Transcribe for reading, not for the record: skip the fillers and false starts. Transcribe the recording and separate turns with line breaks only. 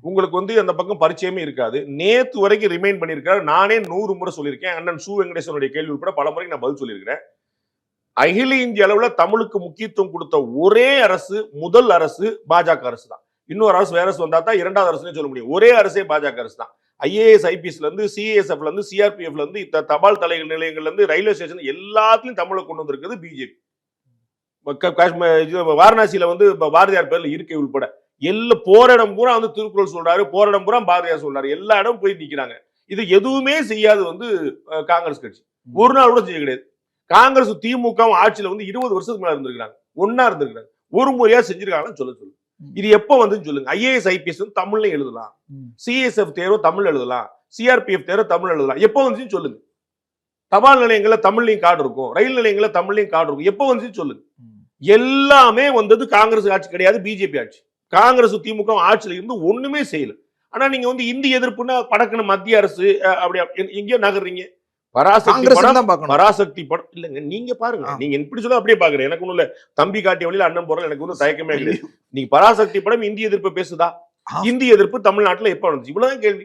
உங்களுக்கு வந்து அந்த பக்கம் பரிச்சயமே இருக்காது. நேத்து வரைக்கும் ரிமைண்ட் பண்ணியிருக்காரு. நானே 100 முறை சொல்லியிருக்கேன். அண்ணன் சு. வெங்கடேசனுடைய கேள்வி உட்பட பல முறை நான் பதில் சொல்லியிருக்கிறேன். அகில இந்திய அளவுல தமிழுக்கு முக்கியத்துவம் கொடுத்த ஒரே அரசு, முதல் அரசு பாஜக அரசு தான். இன்னொரு அரசு வேற அரசு வந்தா தான் இரண்டாவது அரசுன்னு சொல்ல முடியும். ஒரே அரசே பாஜக அரசு தான். ஐஏஎஸ், ஐபிஎஸ்ல இருந்து, சிஏஎஸ்எஃப்ல இருந்து, சிஆர்பிஎஃப்ல இருந்து, தபால் தலை நிலையங்கள்ல இருந்து, ரயில்வே ஸ்டேஷன் எல்லாத்துலயும் தமிழை கொண்டு வந்திருக்கிறது பிஜேபி. வாரணாசியில வந்து பாரதியார் பேர்ல இருக்கை உள்பட போற இடம் பூரா வந்து திருக்குறள் சொல்றாரு, போற இடம் பூரா பாரதியார் சொல்றாரு. எல்லா இடம் போய் நிக்கிறாங்க. இது எதுவுமே செய்யாது வந்து காங்கிரஸ் கட்சி. ஒரு நாள் கூட செய்ய கிடையாது. காங்கிரஸ் திமுக ஆட்சியில வந்து 20 வருஷத்துக்கு மேல இருந்திருக்காங்க. ஒன்னா இருந்திருக்காங்க. ஒரு முறையா செஞ்சிருக்காங்கன்னு சொல்லு. இது எப்ப வந்து சொல்லுங்க. ஐஏஎஸ், ஐபிஎஸ் தமிழ்ல எழுதலாம். சிஎஸ்எஃப் தேர்வு தமிழ் எழுதலாம். சிஆர்பிஎஃப் தேர்வு தமிழ் எழுதலாம். எப்ப வந்து சொல்லுங்க. தபால் நிலையங்கள்ல தமிழ்லையும் கார்டு இருக்கும். ரயில் நிலையங்கள்ல தமிழ்லையும் கார்டு இருக்கும். எப்ப வந்து சொல்லுங்க. எல்லாமே வந்தது காங்கிரஸ் ஆட்சி கிடையாது, பிஜேபி ஆட்சி. காங்கிரஸ் திமுக ஆட்சியில இருந்து ஒண்ணுமே செய்யல. ஆனா நீங்க வந்து இந்தி எதிர்ப்புன்னா படக்குன மத்திய அரசு அப்படி எங்கேயோ நகர்றீங்க. பராசக்தி படம் இல்லங்க. நீங்க பாருங்க. நீங்க எப்படி சொல்ல அப்படியே பாக்குறேன். எனக்கு ஒண்ணு இல்ல. தம்பி காட்டிய வழியில அண்ணன் போறல எனக்கு ஒன்றும் தயக்கமே கிடையாது. நீங்க பராசக்தி படம் இந்திய எதிர்ப்பு பேசுதா? இந்திய எதிர்ப்பு தமிழ்நாட்டுல எப்ப வந்துச்சு? இவ்வளவுதான் கேள்வி.